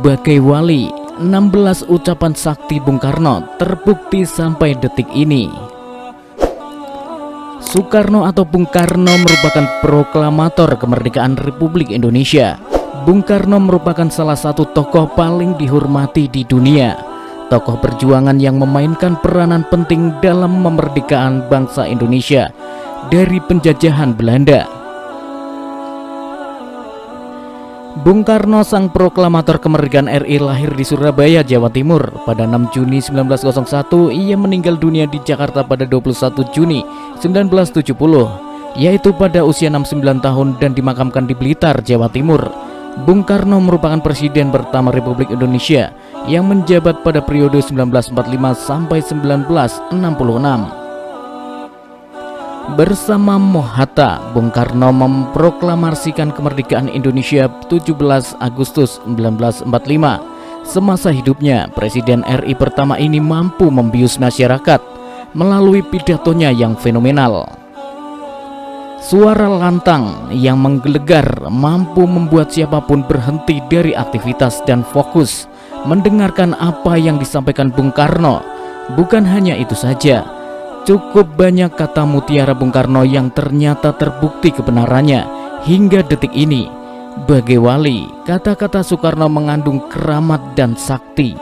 sebagai wali. 16 ucapan sakti Bung Karno terbukti sampai detik ini. Soekarno atau Bung Karno merupakan proklamator kemerdekaan Republik Indonesia. Bung Karno merupakan salah satu tokoh paling dihormati di dunia. Tokoh perjuangan yang memainkan peranan penting dalam memerdekakan bangsa Indonesia dari penjajahan Belanda. Bung Karno, sang proklamator kemerdekaan RI, lahir di Surabaya, Jawa Timur pada 6 Juni 1901. Ia meninggal dunia di Jakarta pada 21 Juni 1970, yaitu pada usia 69 tahun dan dimakamkan di Blitar, Jawa Timur. Bung Karno merupakan presiden pertama Republik Indonesia yang menjabat pada periode 1945 sampai 1966. Bersama Mohatta, Bung Karno memproklamasikan kemerdekaan Indonesia 17 Agustus 1945. Semasa hidupnya, Presiden RI pertama ini mampu membius masyarakat melalui pidatonya yang fenomenal. Suara lantang yang menggelegar mampu membuat siapapun berhenti dari aktivitas dan fokus mendengarkan apa yang disampaikan Bung Karno. Bukan hanya itu saja, cukup banyak kata mutiara Bung Karno yang ternyata terbukti kebenarannya hingga detik ini. Bagai wali, kata-kata Soekarno mengandung keramat dan sakti.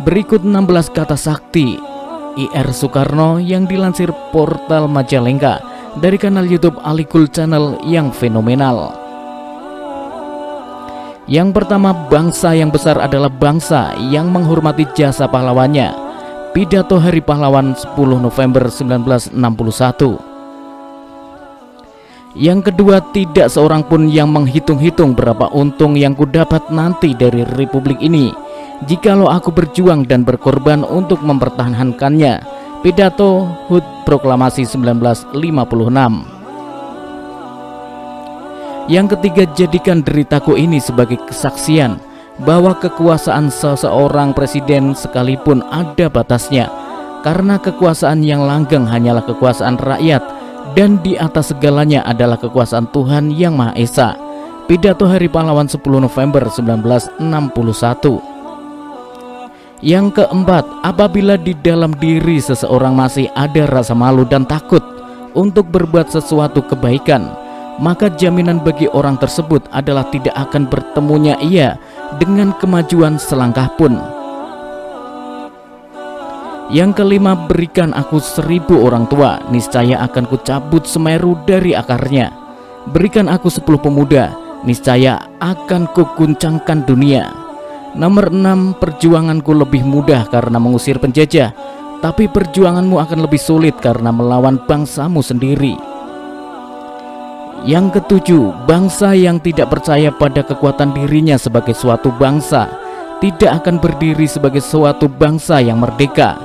Berikut 16 kata sakti IR Soekarno yang dilansir portal Majalengka dari kanal YouTube Alikul Channel yang fenomenal. Yang pertama, bangsa yang besar adalah bangsa yang menghormati jasa pahlawannya. Pidato Hari Pahlawan 10 November 1961. Yang kedua, tidak seorang pun yang menghitung-hitung berapa untung yang kudapat nanti dari republik ini jikalau aku berjuang dan berkorban untuk mempertahankannya. Pidato HUT Proklamasi 1956. Yang ketiga, jadikan deritaku ini sebagai kesaksian bahwa kekuasaan seseorang presiden sekalipun ada batasnya, karena kekuasaan yang langgeng hanyalah kekuasaan rakyat dan di atas segalanya adalah kekuasaan Tuhan Yang Maha Esa. Pidato Hari Pahlawan 10 November 1961. Yang keempat, apabila di dalam diri seseorang masih ada rasa malu dan takut untuk berbuat sesuatu kebaikan, maka jaminan bagi orang tersebut adalah tidak akan bertemunya ia dengan kemajuan selangkah pun. Yang kelima, berikan aku 1000 orang tua, niscaya akan kucabut Semeru dari akarnya. Berikan aku 10 pemuda, niscaya akan kuguncangkan dunia. Nomor 6, perjuanganku lebih mudah karena mengusir penjajah, tapi perjuanganmu akan lebih sulit karena melawan bangsamu sendiri. Yang ketujuh, bangsa yang tidak percaya pada kekuatan dirinya sebagai suatu bangsa tidak akan berdiri sebagai suatu bangsa yang merdeka.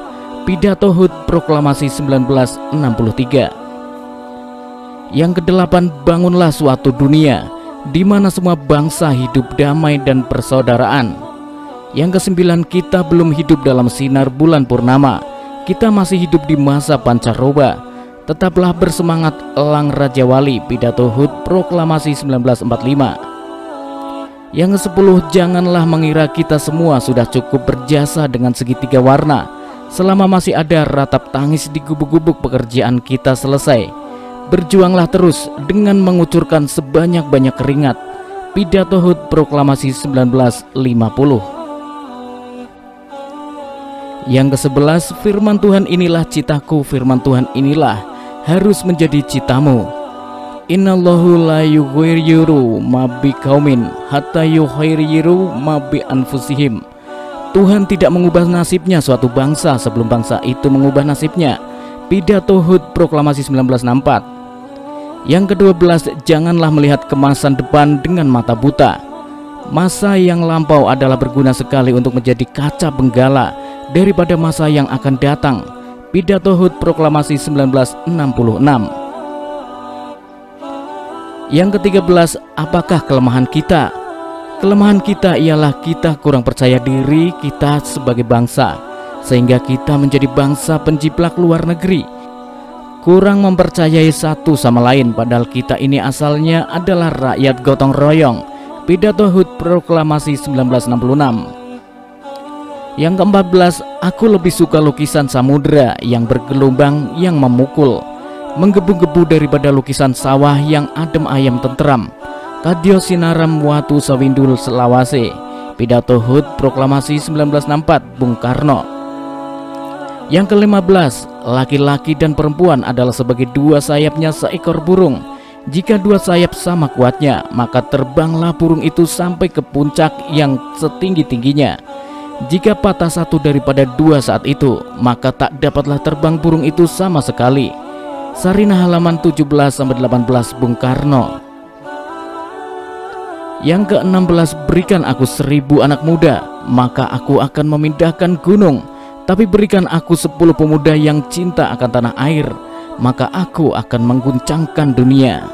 Pidato HUT Proklamasi 1963. Yang kedelapan, bangunlah suatu dunia di mana semua bangsa hidup damai dan persaudaraan. Yang kesembilan, kita belum hidup dalam sinar bulan purnama, kita masih hidup di masa pancaroba. Tetaplah bersemangat, elang Raja Wali. Pidato HUT Proklamasi 1945. Yang ke-10, janganlah mengira kita semua sudah cukup berjasa dengan segitiga warna. Selama masih ada ratap tangis di gubuk-gubuk pekerjaan kita selesai. Berjuanglah terus dengan mengucurkan sebanyak-banyak keringat. Pidato HUT Proklamasi 1950. Yang ke-11, firman Tuhan inilah citaku, firman Tuhan inilah harus menjadi citamu. Innallahu la yughayyiru ma biqaumin hatta yughayyiru ma bi anfusihim. Tuhan tidak mengubah nasibnya suatu bangsa sebelum bangsa itu mengubah nasibnya. Pidato HUT Proklamasi 1964. Yang ke-12, janganlah melihat ke masa depan dengan mata buta. Masa yang lampau adalah berguna sekali untuk menjadi kaca benggala daripada masa yang akan datang. Pidato HUT Proklamasi 1966. Yang ke-13, apakah kelemahan kita? Kelemahan kita ialah kita kurang percaya diri kita sebagai bangsa, sehingga kita menjadi bangsa penjiplak luar negeri. Kurang mempercayai satu sama lain, padahal kita ini asalnya adalah rakyat gotong royong. Pidato HUT Proklamasi 1966. Yang ke-14, aku lebih suka lukisan samudera yang bergelombang yang memukul, menggebu-gebu daripada lukisan sawah yang adem ayem tenteram. Kadyo Sinaram Watu Sawindul Selawase. Pidato HUT Proklamasi 1964, Bung Karno. Yang ke-15, laki-laki dan perempuan adalah sebagai dua sayapnya seekor burung. Jika dua sayap sama kuatnya, maka terbanglah burung itu sampai ke puncak yang setinggi-tingginya. Jika patah satu daripada dua saat itu, maka tak dapatlah terbang burung itu sama sekali. Sarinah halaman 17-18, Bung Karno. Yang ke-16, berikan aku 1000 anak muda, maka aku akan memindahkan gunung. Tapi berikan aku 10 pemuda yang cinta akan tanah air, maka aku akan mengguncangkan dunia.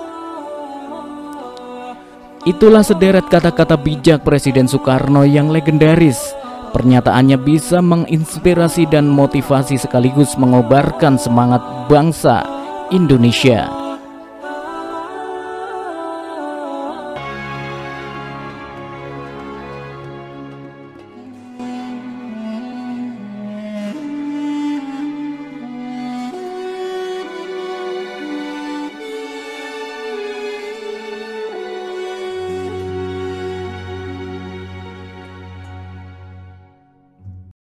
Itulah sederet kata-kata bijak Presiden Soekarno yang legendaris. Pernyataannya bisa menginspirasi dan motivasi sekaligus mengobarkan semangat bangsa Indonesia.